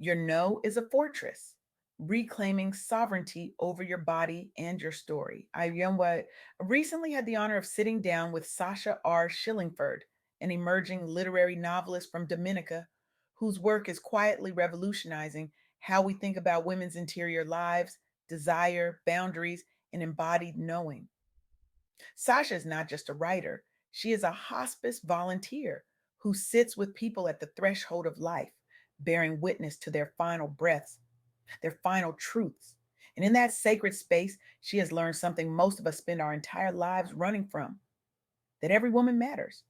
Your no is a fortress, reclaiming sovereignty over your body and your story. Recently had the honor of sitting down with Sasha R. Shillingford, an emerging literary novelist from Dominica, whose work is quietly revolutionizing how we think about women's interior lives, desire, boundaries, and embodied knowing. Sasha is not just a writer, she is a hospice volunteer who sits with people at the threshold of life, bearing witness to their final breaths, their final truths. And in that sacred space, she has learned something most of us spend our entire lives running from, that every woman matters,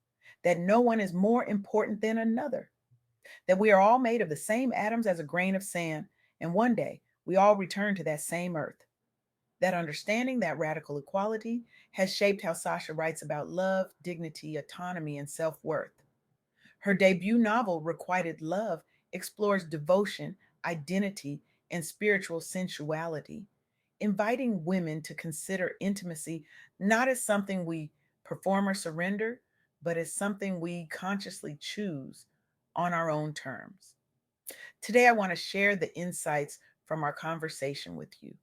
that no one is more important than another, that we are all made of the same atoms as a grain of sand, and one day we all return to that same earth. That understanding, that radical equality, has shaped how Sasha writes about love, dignity, autonomy, and self worth. Her debut novel, Requited Love, explores devotion, identity, and spiritual sensuality, inviting women to consider intimacy not as something we perform or surrender, but as something we consciously choose on our own terms. Today, I want to share the insights from our conversation with you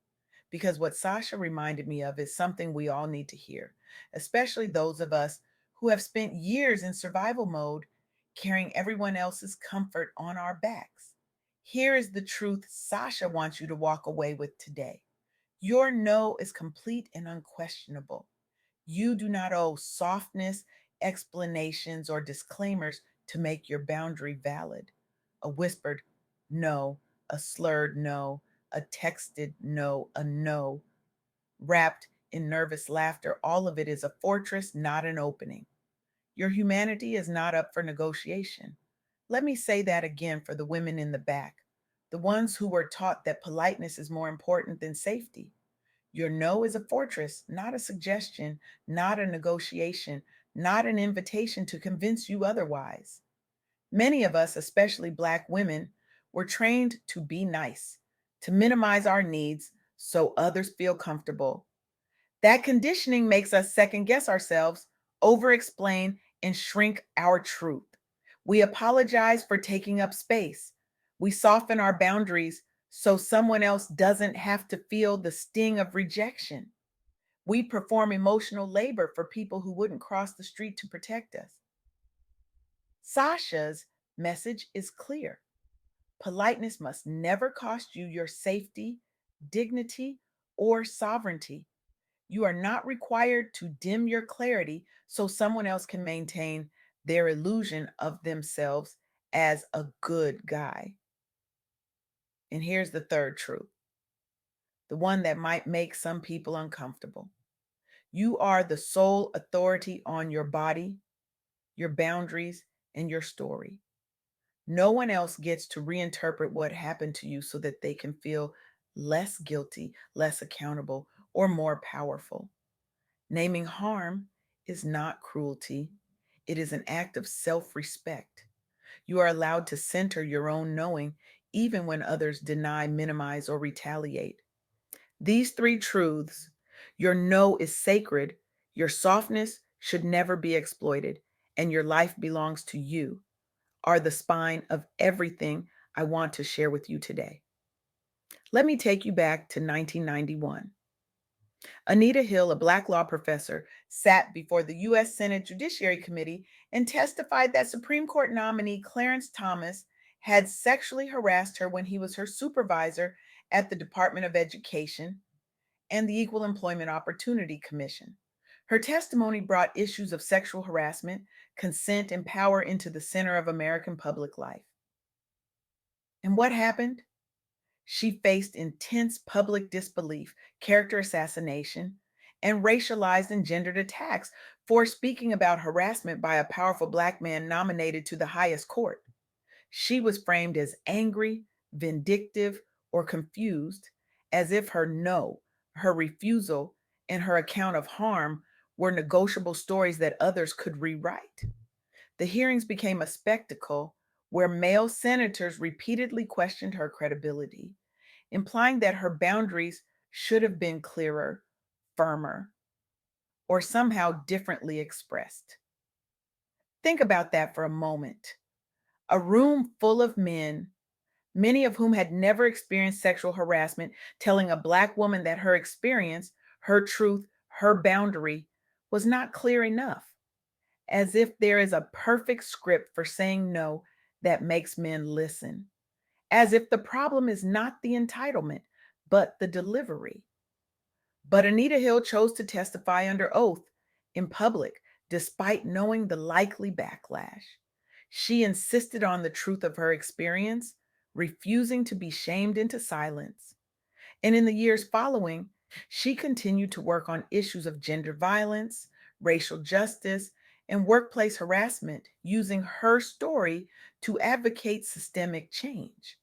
because what Sasha reminded me of is something we all need to hear, especially those of us who have spent years in survival mode carrying everyone else's comfort on our backs. Here is the truth Sasha wants you to walk away with today. Your no is complete and unquestionable. You do not owe softness, explanations, or disclaimers to make your boundary valid. A whispered no, a slurred no, a texted no, a no, wrapped in nervous laughter, all of it is a fortress, not an opening. Your humanity is not up for negotiation. Let me say that again for the women in the back, the ones who were taught that politeness is more important than safety. Your no is a fortress, not a suggestion, not a negotiation, not an invitation to convince you otherwise. Many of us, especially Black women, were trained to be nice, to minimize our needs so others feel comfortable. That conditioning makes us second guess ourselves, over explain, and shrink our truth. We apologize for taking up space. We soften our boundaries so someone else doesn't have to feel the sting of rejection. We perform emotional labor for people who wouldn't cross the street to protect us. Sasha's message is clear. Politeness must never cost you your safety, dignity, or sovereignty. You are not required to dim your clarity so someone else can maintain their illusion of themselves as a good guy. And here's the third truth, the one that might make some people uncomfortable. You are the sole authority on your body, your boundaries, and your story. No one else gets to reinterpret what happened to you so that they can feel less guilty, less accountable, or more powerful. Naming harm is not cruelty, it is an act of self respect. You are allowed to center your own knowing even when others deny, minimize, or retaliate. These three truths, your no is sacred, your softness should never be exploited, and your life belongs to you, are the spine of everything I want to share with you today. Let me take you back to 1991. Anita Hill, a Black law professor, sat before the U.S. Senate Judiciary Committee and testified that Supreme Court nominee Clarence Thomas had sexually harassed her when he was her supervisor at the Department of Education and the Equal Employment Opportunity Commission. Her testimony brought issues of sexual harassment, consent, and power into the center of American public life. And what happened? She faced intense public disbelief, character assassination, and racialized and gendered attacks for speaking about harassment by a powerful Black man nominated to the highest court. She was framed as angry, vindictive, or confused, as if her no, her refusal, and her account of harm were negotiable stories that others could rewrite. The hearings became a spectacle where male senators repeatedly questioned her credibility, implying that her boundaries should have been clearer, firmer, or somehow differently expressed. Think about that for a moment. A room full of men, many of whom had never experienced sexual harassment, telling a Black woman that her experience, her truth, her boundary was not clear enough, as if there is a perfect script for saying no that makes men listen, as if the problem is not the entitlement, but the delivery. But Anita Hill chose to testify under oath in public, despite knowing the likely backlash. She insisted on the truth of her experience, refusing to be shamed into silence. And in the years following, she continued to work on issues of gender violence, racial justice, and workplace harassment, using her story to advocate systemic change.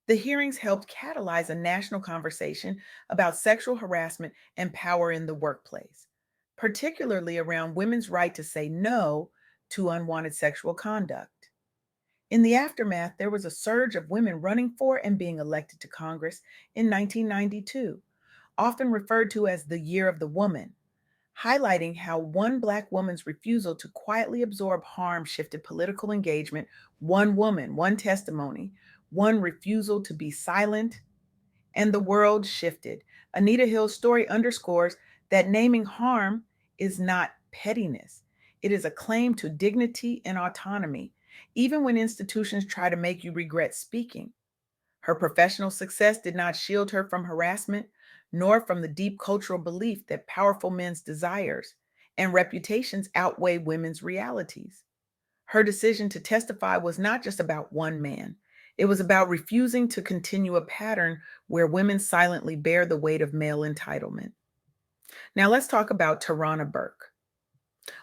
The hearings helped catalyze a national conversation about sexual harassment and power in the workplace, particularly around women's right to say no to unwanted sexual conduct. In the aftermath, there was a surge of women running for and being elected to Congress in 1992, often referred to as the Year of the Woman, highlighting how one Black woman's refusal to quietly absorb harm shifted political engagement. One woman, one testimony, one refusal to be silent, and the world shifted. Anita Hill's story underscores that naming harm is not pettiness, it is a claim to dignity and autonomy, even when institutions try to make you regret speaking. Her professional success did not shield her from harassment, nor from the deep cultural belief that powerful men's desires and reputations outweigh women's realities. Her decision to testify was not just about one man, it was about refusing to continue a pattern where women silently bear the weight of male entitlement. Now let's talk about Tarana Burke.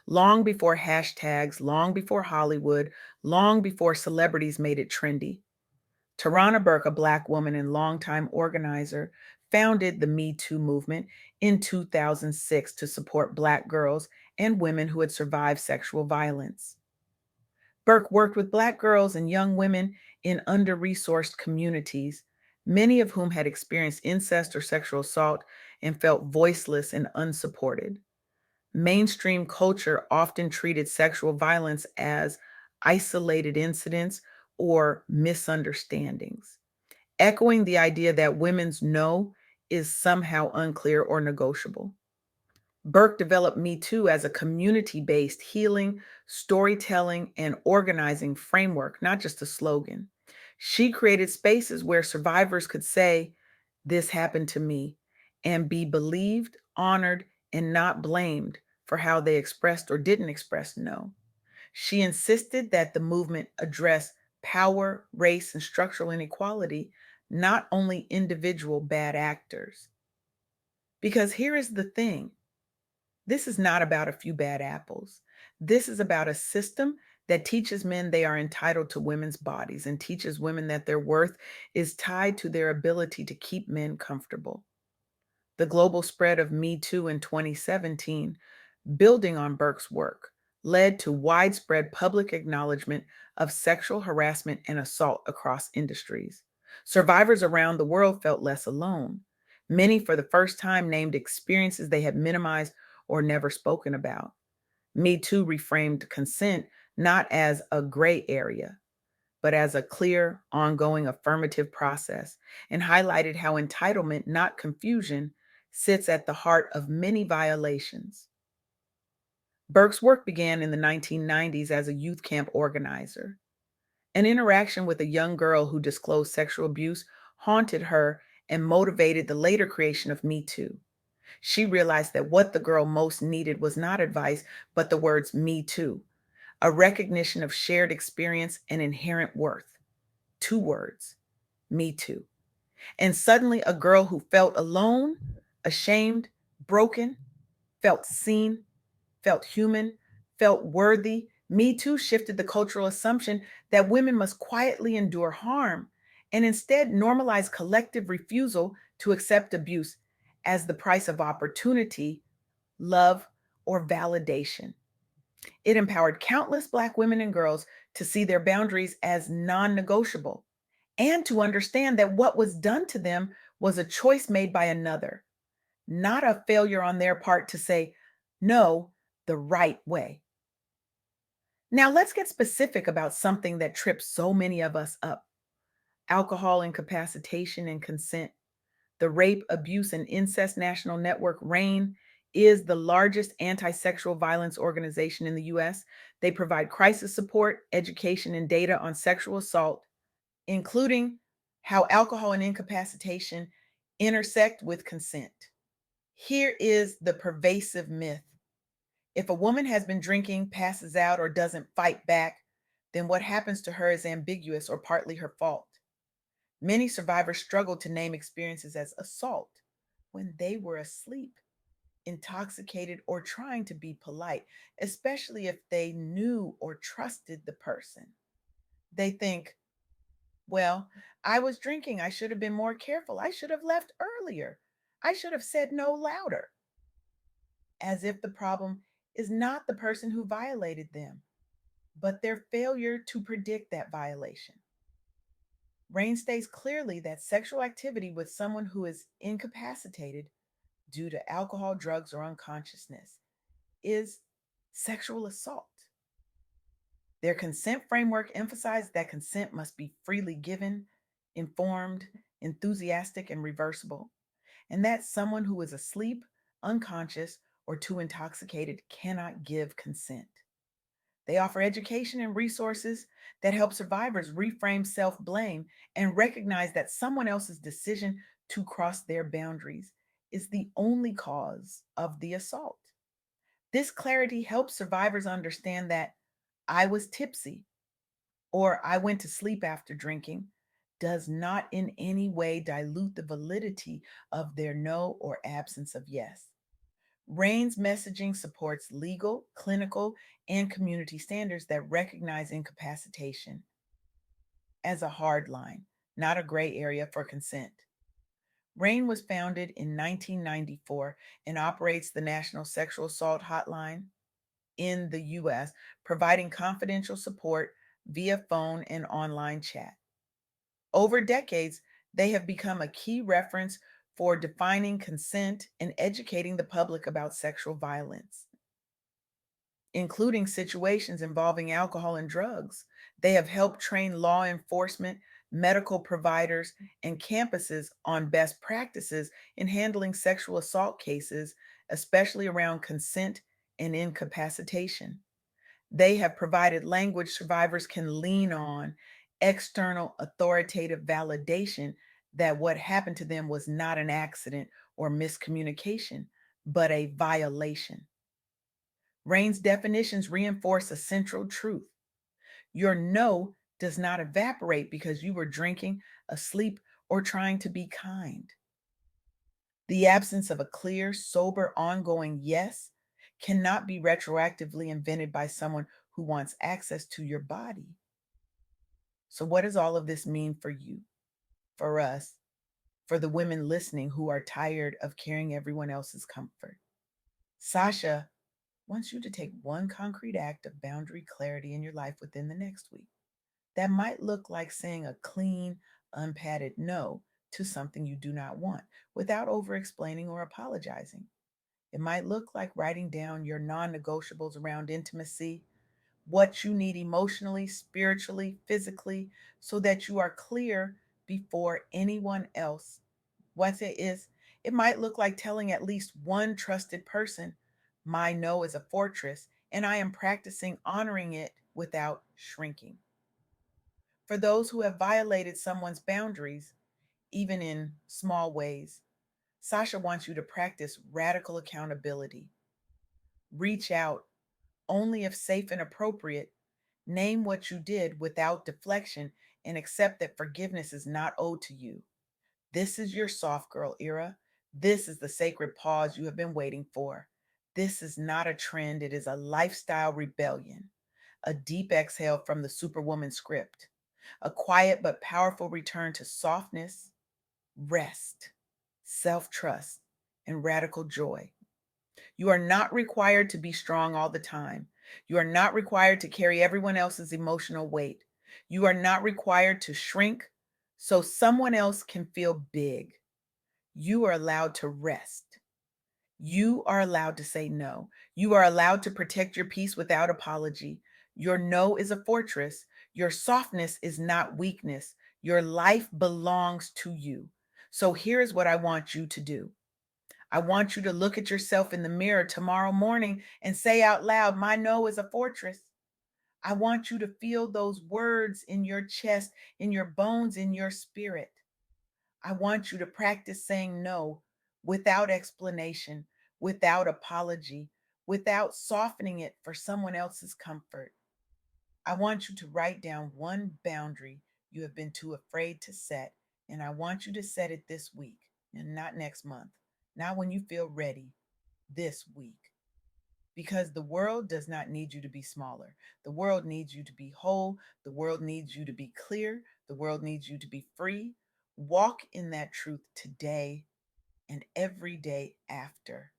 Long before hashtags, long before Hollywood, long before celebrities made it trendy, Tarana Burke, a Black woman and longtime organizer, founded the Me Too movement in 2006 to support Black girls and women who had survived sexual violence. Burke worked with Black girls and young women in under resourced communities, many of whom had experienced incest or sexual assault and felt voiceless and unsupported. Mainstream culture often treated sexual violence as isolated incidents or misunderstandings, echoing the idea that women's no is somehow unclear or negotiable. Burke developed Me Too as a community based healing, storytelling, and organizing framework, not just a slogan. She created spaces where survivors could say, "This happened to me," and be believed, honored, and not blamed for how they expressed or didn't express no. She insisted that the movement address power, race, and structural inequality, not only individual bad actors. Because here is the thing, this is not about a few bad apples. This is about a system that teaches men they are entitled to women's bodies and teaches women that their worth is tied to their ability to keep men comfortable. The global spread of Me Too in 2017, building on Burke's work, led to widespread public acknowledgement of sexual harassment and assault across industries. Survivors around the world felt less alone. Many, for the first time, named experiences they had minimized or never spoken about. Me Too reframed consent not as a gray area, but as a clear, ongoing affirmative process, and highlighted how entitlement, not confusion, sits at the heart of many violations. Burke's work began in the 1990s as a youth camp organizer. An interaction with a young girl who disclosed sexual abuse haunted her and motivated the later creation of Me Too. She realized that what the girl most needed was not advice, but the words "me too," a recognition of shared experience and inherent worth. Two words, "me too." And suddenly, a girl who felt alone, ashamed, broken, felt seen, felt human, felt worthy. Me Too shifted the cultural assumption that women must quietly endure harm and instead normalize collective refusal to accept abuse as the price of opportunity, love, or validation. It empowered countless Black women and girls to see their boundaries as non negotiable and to understand that what was done to them was a choice made by another, not a failure on their part to say no the right way. Now, let's get specific about something that trips so many of us up: Alcohol incapacitation and consent. The Rape, Abuse, and Incest National Network, RAINN, is the largest anti sexual violence organization in the US. They provide crisis support, education, and data on sexual assault, including how alcohol and incapacitation intersect with consent. Here is the pervasive myth: if a woman has been drinking, passes out, or doesn't fight back, then what happens to her is ambiguous or partly her fault. Many survivors struggle to name experiences as assault when they were asleep, intoxicated, or trying to be polite, especially if they knew or trusted the person. They think, well, I was drinking. I should have been more careful. I should have left earlier. I should have said no louder, as if the problem is not the person who violated them, but their failure to predict that violation. RAINN states clearly that sexual activity with someone who is incapacitated due to alcohol, drugs, or unconsciousness is sexual assault. Their consent framework emphasized that consent must be freely given, informed, enthusiastic, and reversible, and that someone who is asleep, unconscious, or too intoxicated cannot give consent. They offer education and resources that help survivors reframe self blame and recognize that someone else's decision to cross their boundaries is the only cause of the assault. This clarity helps survivors understand that "I was tipsy" or "I went to sleep after drinking" does not in any way dilute the validity of their no or absence of yes. RAINN's messaging supports legal, clinical, and community standards that recognize incapacitation as a hard line, not a gray area for consent. RAINN was founded in 1994 and operates the National Sexual Assault Hotline in the US, providing confidential support via phone and online chat. Over decades, they have become a key reference for defining consent and educating the public about sexual violence, including situations involving alcohol and drugs. They have helped train law enforcement, medical providers, and campuses on best practices in handling sexual assault cases, especially around consent and incapacitation. They have provided language survivors can lean on, external authoritative validation that what happened to them was not an accident or miscommunication, but a violation. RAINN's definitions reinforce a central truth: your no does not evaporate because you were drinking, asleep, or trying to be kind. The absence of a clear, sober, ongoing yes cannot be retroactively invented by someone who wants access to your body. So, what does all of this mean for you, for us, for the women listening who are tired of carrying everyone else's comfort? Sasha wants you to take one concrete act of boundary clarity in your life within the next week. That might look like saying a clean, unpadded no to something you do not want without over explaining or apologizing. It might look like writing down your non negotiables around intimacy, what you need emotionally, spiritually, physically, so that you are clear before anyone else. What it is, it might look like telling at least one trusted person, "My no is a fortress, and I am practicing honoring it without shrinking." For those who have violated someone's boundaries, even in small ways, Sasha wants you to practice radical accountability. Reach out only if safe and appropriate. Name what you did without deflection and accept that forgiveness is not owed to you. This is your soft girl era. This is the sacred pause you have been waiting for. This is not a trend, it is a lifestyle rebellion. A deep exhale from the Superwoman script. A quiet but powerful return to softness, rest, self trust, and radical joy. You are not required to be strong all the time. You are not required to carry everyone else's emotional weight. You are not required to shrink so someone else can feel big. You are allowed to rest. You are allowed to say no. You are allowed to protect your peace without apology. Your no is a fortress. Your softness is not weakness. Your life belongs to you. So here's what I want you to do. I want you to look at yourself in the mirror tomorrow morning and say out loud, "My no is a fortress." I want you to feel those words in your chest, in your bones, in your spirit. I want you to practice saying no without explanation, without apology, without softening it for someone else's comfort. I want you to write down one boundary you have been too afraid to set, and I want you to set it this week and not next month, not when you feel ready, this week. Because the world does not need you to be smaller. The world needs you to be whole. The world needs you to be clear. The world needs you to be free. Walk in that truth today and every day after.